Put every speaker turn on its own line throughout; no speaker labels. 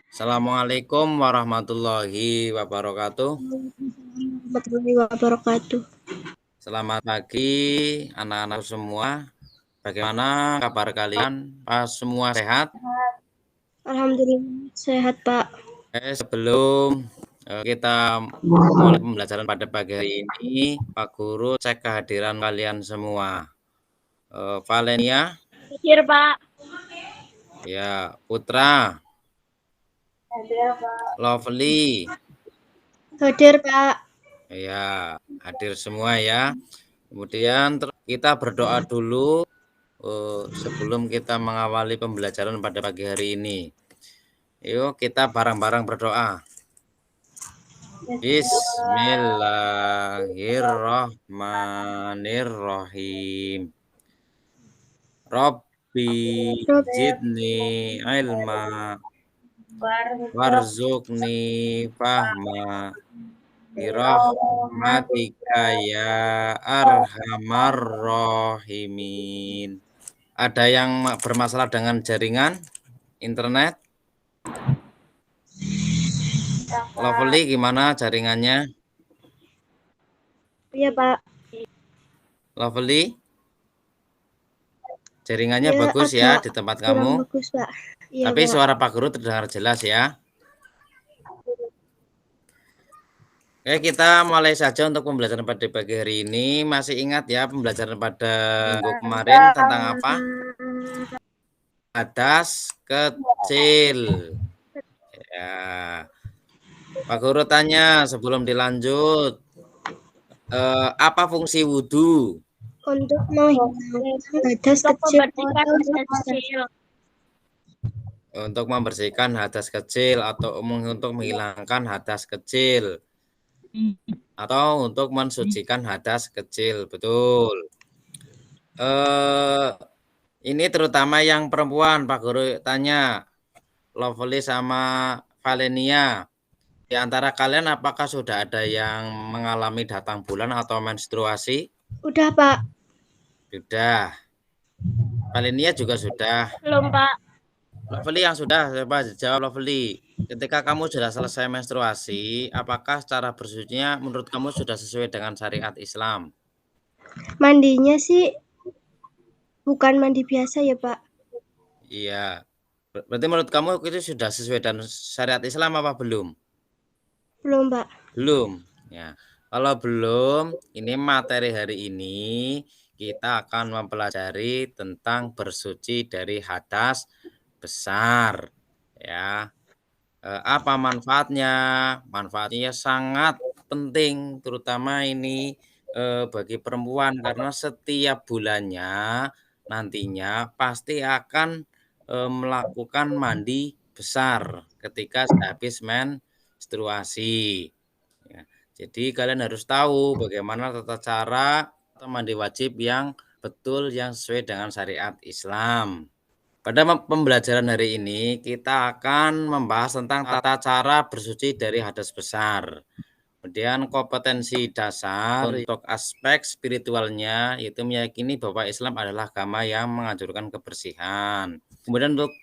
Assalamualaikum warahmatullahi wabarakatuh.
Warahmatullahi wabarakatuh.
Selamat pagi anak-anak semua. Bagaimana kabar kalian? Pas semua sehat?
Alhamdulillah sehat, Pak.
Sebelum kita mulai pembelajaran pada pagi hari ini, Pak Guru cek kehadiran kalian semua. Valenia,
Hadir, Pak.
ya, Putra,
Hadir, Pak.
Lovely,
Hadir, Pak.
ya, hadir semua ya. Kemudian kita berdoa dulu sebelum kita mengawali pembelajaran pada pagi hari ini. Yuk kita bareng-bareng berdoa. Bismillahirrahmanirrahim. Rabbi zidni ilma warzuqni fahma birahmatika ya arhamar rahimin. Ada yang bermasalah dengan jaringan internet? Lovely, gimana jaringannya?
Iya, Pak.
Lovely? Jaringannya
Ya,
bagus ya di tempat kamu?
Bagus, Pak. Ya,
Tapi
Pak.
suara Pak Guru terdengar jelas ya. Oke, kita mulai saja untuk pembelajaran pada pagi hari ini. Masih ingat ya pembelajaran pada minggu kemarin tentang apa? Hadas kecil. Ya. Pak Guru tanya sebelum dilanjut, apa fungsi wudhu?
Untuk menghilangkan hadas kecil.
Untuk membersihkan hadas kecil atau untuk menghilangkan hadas kecil. Atau untuk mensucikan hadas kecil, betul. Ini terutama yang perempuan, Pak Guru tanya, Lovely sama Valenia. Di antara kalian apakah sudah ada yang mengalami datang bulan atau menstruasi?
Udah, Pak.
Sudah. Valenia juga sudah.
Belum, Pak.
Lovely yang sudah, coba jawab Lovely. Ketika kamu sudah selesai menstruasi, apakah cara bersucinya menurut kamu sudah sesuai dengan syariat Islam?
Mandinya sih bukan mandi biasa ya, Pak?
Iya. Berarti menurut kamu itu sudah sesuai dengan syariat Islam apa belum?
Belum, Pak.
Belum. Ya. Kalau belum, ini materi hari ini kita akan mempelajari tentang bersuci dari hadas besar. Ya. Apa manfaatnya? Manfaatnya sangat penting, terutama ini bagi perempuan karena setiap bulannya nantinya pasti akan melakukan mandi besar ketika habis menstruasi. Ya, jadi kalian harus tahu bagaimana tata cara atau mandi wajib yang betul yang sesuai dengan syariat Islam. Pada pembelajaran hari ini kita akan membahas tentang tata cara bersuci dari hadas besar. Kemudian kompetensi dasar untuk aspek spiritualnya itu meyakini bahwa Islam adalah agama yang menganjurkan kebersihan. Kemudian untuk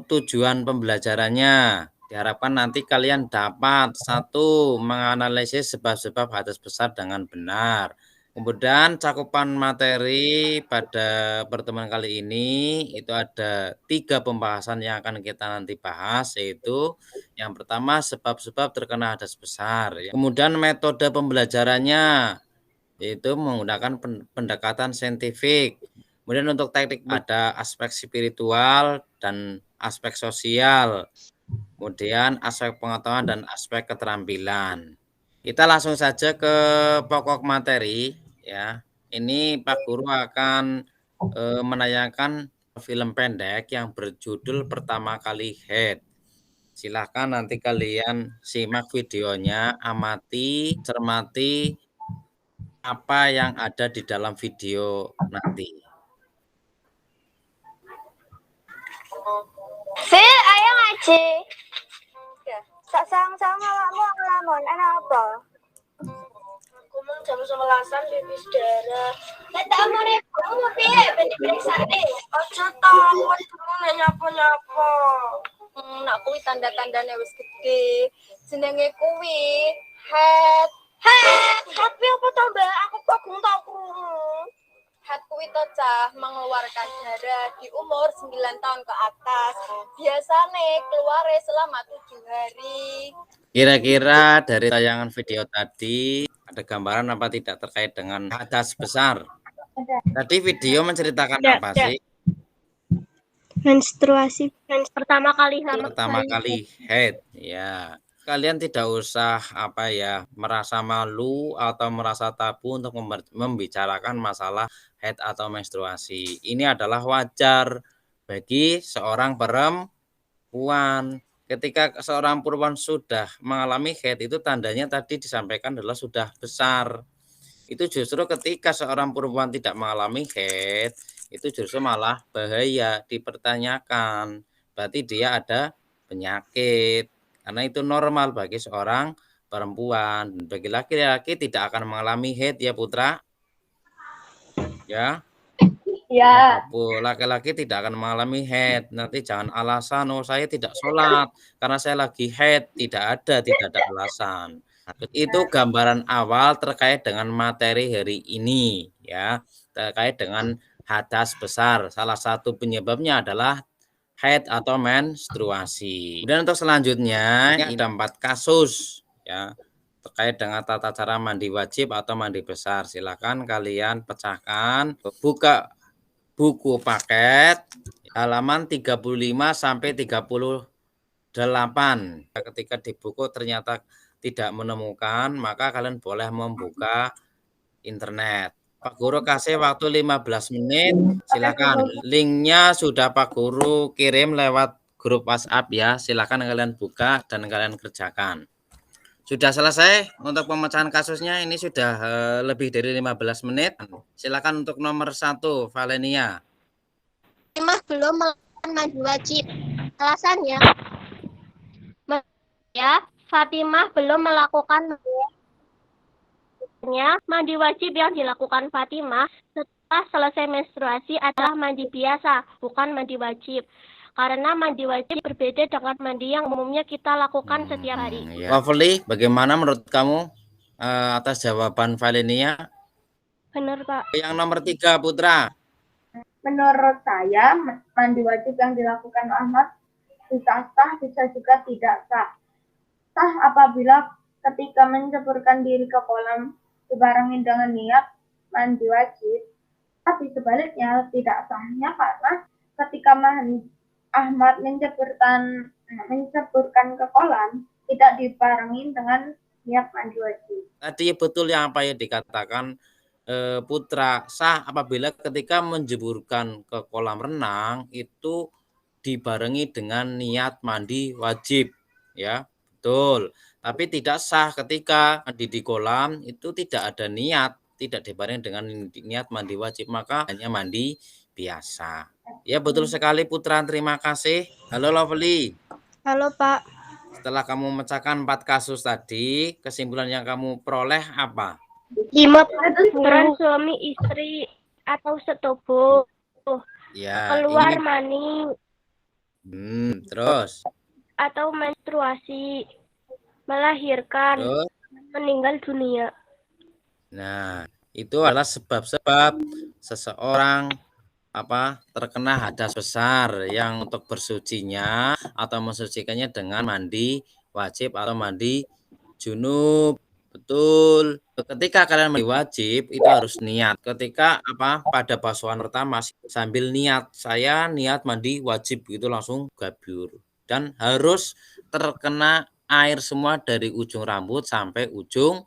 tujuan pembelajarannya diharapkan nanti kalian dapat satu menganalisis sebab-sebab hadas besar dengan benar. Kemudian cakupan materi pada pertemuan kali ini itu ada 3 pembahasan yang akan kita nanti bahas, yaitu yang pertama sebab-sebab terkena hadas besar. Kemudian metode pembelajarannya yaitu menggunakan pendekatan saintifik. Kemudian untuk teknik ada aspek spiritual dan aspek sosial. Kemudian aspek pengetahuan dan aspek keterampilan. Kita langsung saja ke pokok materi ya. Ini Pak Guru akan menayangkan film pendek yang berjudul Pertama Kali Head. Silahkan nanti kalian simak videonya, amati, cermati apa yang ada di dalam video nanti.
Phil, ayo ngaji. Sang-sang awakmu ngelamun, enak apa? Aku mau jam 11-an bibis darah. Nek tak mau nek kamu piye ben diperiksa nih? Aja takut dulu nek nyapa-nyapa. Nak kuwi tanda-tandane wis gede. Jenenge kuwi head. Head piye apa to, Mbak? Aku kok gurung tau krungu. Head kuwi to cah mengeluarkan darah di umur 9 tahun ke atas. Biasane keluare selama 7 hari.
Kira-kira dari tayangan video tadi ada gambaran apa tidak terkait dengan hadas besar? Tadi video menceritakan apa sih?
Menstruasi
Pertama kali
Pertama kali head, ya. Kalian tidak usah merasa malu atau merasa tabu untuk membicarakan masalah head atau menstruasi. Ini adalah wajar bagi seorang perempuan. Ketika seorang perempuan sudah mengalami head, itu tandanya tadi disampaikan adalah sudah besar. Itu justru ketika seorang perempuan tidak mengalami head, itu justru malah bahaya, dipertanyakan. Berarti dia ada penyakit. Karena itu normal bagi seorang perempuan. Bagi laki-laki tidak akan mengalami head ya Putra. Ya.
Ya.
Laki-laki tidak akan mengalami head. Nanti jangan alasan, oh saya tidak sholat karena saya lagi head. Tidak ada alasan. Itu gambaran awal terkait dengan materi hari ini ya. Terkait dengan hadas besar. Salah satu penyebabnya adalah haid atau menstruasi. Kemudian untuk selanjutnya ada 4 kasus ya terkait dengan tata cara mandi wajib atau mandi besar. Silakan kalian pecahkan, buka buku paket halaman 35 sampai 38. Ketika di buku ternyata tidak menemukan, maka kalian boleh membuka internet. Pak Guru kasih waktu 15 menit, silakan. Linknya sudah Pak Guru kirim lewat grup WhatsApp ya. Silakan kalian buka dan kalian kerjakan. Sudah selesai untuk pemecahan kasusnya, ini sudah lebih dari 15 menit. Silakan untuk nomor 1, Valenia.
Fatimah belum melakukan mandi wajib. Alasannya, ya, Fatimah belum melakukan mandi wajib yang dilakukan Fatimah setelah selesai menstruasi adalah mandi biasa, bukan mandi wajib. Karena mandi wajib berbeda dengan mandi yang umumnya kita lakukan setiap hari.
Ya. Lovely, bagaimana menurut kamu atas jawaban Valenia?
benar Pak.
Yang nomor 3, Putra.
Menurut saya, mandi wajib yang dilakukan Ahmad bisa sah, bisa juga tidak sah. Sah apabila ketika menceburkan diri ke kolam dibarengi dengan niat mandi wajib, tapi sebaliknya tidak sahnya karena ketika Ahmad menceburkan ke kolam tidak dibarengi dengan niat mandi wajib.
Tadi betul yang apa yang dikatakan Putra, sah apabila ketika menjeburkan ke kolam renang itu dibarengi dengan niat mandi wajib, ya betul. Tapi tidak sah ketika di kolam itu tidak ada niat, tidak dibarengi dengan niat mandi wajib, maka hanya mandi biasa. Ya betul sekali Putra, terima kasih. Halo Lovely.
Halo Pak.
Setelah kamu memecahkan 4 kasus tadi, kesimpulan yang kamu peroleh apa?
5 peran suami istri atau setubuh,
Ya,
keluar mani
terus
atau menstruasi, melahirkan,
terus
meninggal dunia.
nah itu adalah sebab-sebab seseorang terkena hadas besar yang untuk bersucinya atau mensucikannya dengan mandi wajib atau mandi junub. Betul. Ketika kalian mandi wajib itu harus niat. Ketika pada basuhan pertama sambil niat, saya niat mandi wajib itu langsung gabur dan harus terkena air semua dari ujung rambut sampai ujung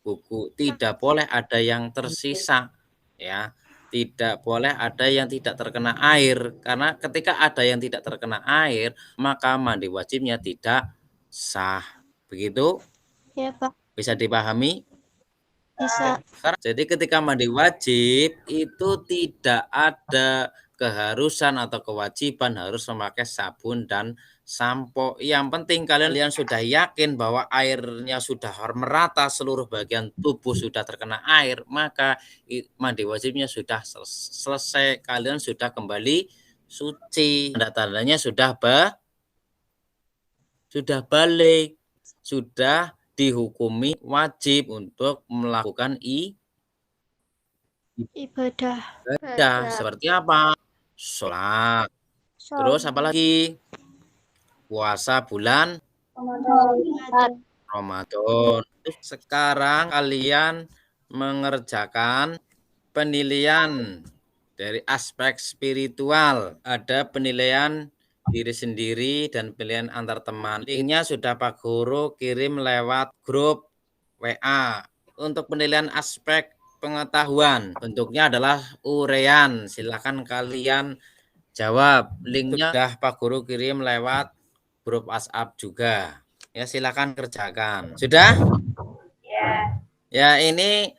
kuku. Tidak boleh ada yang tersisa ya. Tidak boleh ada yang tidak terkena air, karena ketika ada yang tidak terkena air maka mandi wajibnya tidak sah. Begitu?
Ya Pak.
Bisa dipahami?
Bisa.
Jadi ketika mandi wajib itu tidak ada keharusan atau kewajiban harus memakai sabun dan sampo. Yang penting kalian sudah yakin bahwa airnya sudah merata, seluruh bagian tubuh sudah terkena air, maka mandi wajibnya sudah selesai. Kalian sudah kembali suci. Tanda-tandanya sudah sudah balik, sudah dihukumi wajib untuk melakukan
Ibadah.
ibadah. Seperti apa? Sholat. Terus apa lagi? Puasa bulan Ramadan. Sekarang kalian mengerjakan penilaian dari aspek spiritual. Ada penilaian diri sendiri dan penilaian antar teman. Linknya sudah Pak Guru kirim lewat grup WA. Untuk penilaian aspek pengetahuan, bentuknya adalah uraian. Silakan kalian jawab. Linknya sudah Pak Guru kirim lewat grup WhatsApp juga. Ya, silakan kerjakan. Sudah? Ya, ini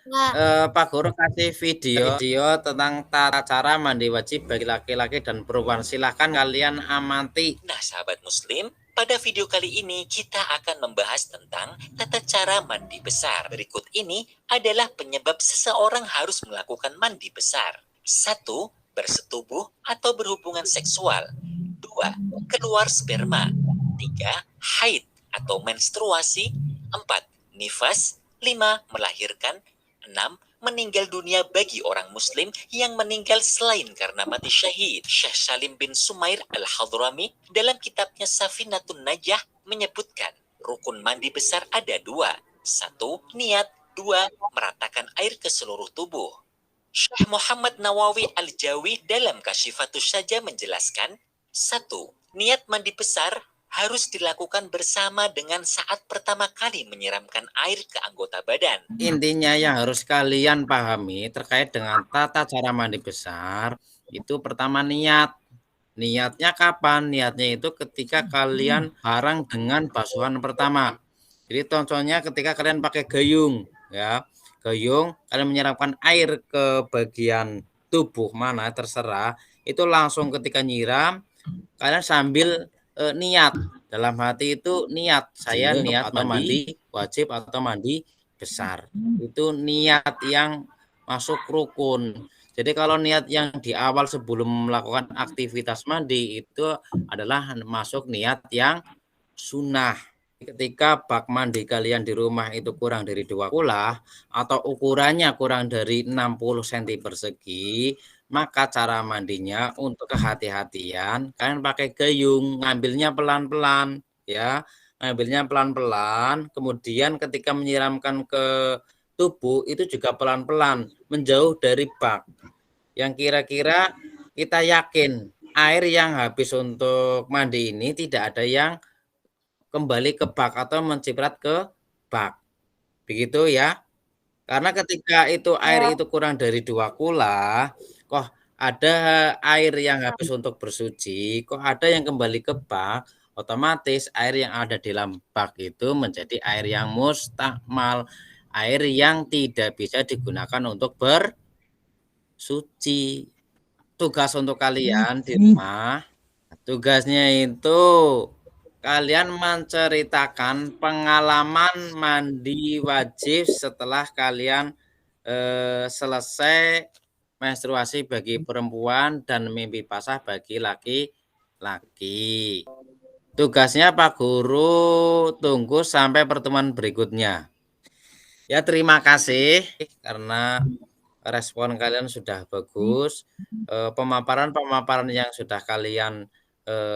Pak Guru kasih video tentang tata cara mandi wajib bagi laki-laki dan perempuan. Silakan kalian amati.
Nah, sahabat muslim, pada video kali ini kita akan membahas tentang tata cara mandi besar. Berikut ini adalah penyebab seseorang harus melakukan mandi besar. 1. Bersetubuh atau berhubungan seksual. 2. Keluar sperma. 3. Haid atau menstruasi. 4. Nifas. 5. Melahirkan. 6. Meninggal dunia bagi orang muslim yang meninggal selain karena mati syahid. Syekh Salim bin Sumair Al-Hadrami dalam kitabnya Safinatun Najah menyebutkan rukun mandi besar ada 2. 1. Niat. 2. Meratakan air ke seluruh tubuh. Syekh Muhammad Nawawi Al-Jawi dalam Kasyifatus Saja menjelaskan 1. Niat mandi besar harus dilakukan bersama dengan saat pertama kali menyiramkan air ke anggota badan.
Intinya yang harus kalian pahami terkait dengan tata cara mandi besar, itu pertama niat. Niatnya kapan? Niatnya itu ketika kalian bareng dengan basuhan pertama. Jadi contohnya ketika kalian pakai gayung, ya. Gayung, kalian menyiramkan air ke bagian tubuh mana terserah, itu langsung ketika nyiram, kalian sambil niat. Dalam hati itu niat, saya niat atau mandi wajib atau mandi besar. Itu niat yang masuk rukun. Jadi kalau niat yang di awal sebelum melakukan aktivitas mandi itu adalah masuk niat yang sunnah. Ketika bak mandi kalian di rumah itu kurang dari 2 kulah atau ukurannya kurang dari 60 cm persegi, maka cara mandinya untuk kehati-hatian kalian pakai gayung, ngambilnya pelan-pelan ya. Ngambilnya pelan-pelan, kemudian ketika menyiramkan ke tubuh itu juga pelan-pelan, menjauh dari bak. Yang kira-kira kita yakin air yang habis untuk mandi ini tidak ada yang kembali ke bak atau menciprat ke bak. Begitu ya. Karena ketika itu air itu kurang dari 2 kulah, kok ada air yang habis untuk bersuci, kok ada yang kembali ke bak, otomatis air yang ada di dalam bak itu menjadi air yang mustakmal, air yang tidak bisa digunakan untuk bersuci. Tugas untuk kalian di rumah, tugasnya itu kalian menceritakan pengalaman mandi wajib setelah kalian selesai menstruasi bagi perempuan dan mimpi basah bagi laki-laki. Tugasnya Pak Guru tunggu sampai pertemuan berikutnya. Ya, terima kasih karena respon kalian sudah bagus. Pemaparan-pemaparan yang sudah kalian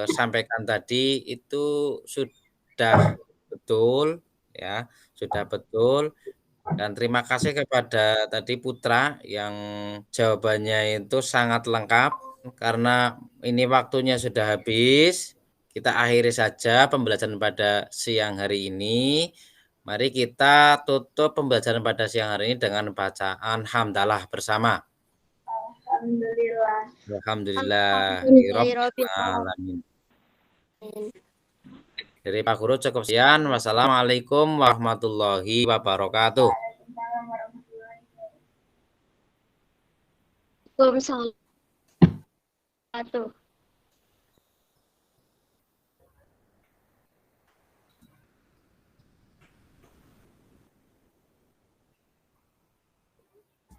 sampaikan tadi itu sudah betul ya, sudah betul. Dan terima kasih kepada tadi Putra yang jawabannya itu sangat lengkap. Karena ini waktunya sudah habis, kita akhiri saja pembelajaran pada siang hari ini. Mari kita tutup pembelajaran pada siang hari ini dengan bacaan hamdalah bersama. Alhamdulillah. Alhamdulillah. Dari Pak Guru cukup sekian. Wassalamualaikum warahmatullahi wabarakatuh.
Waalaikumsalam.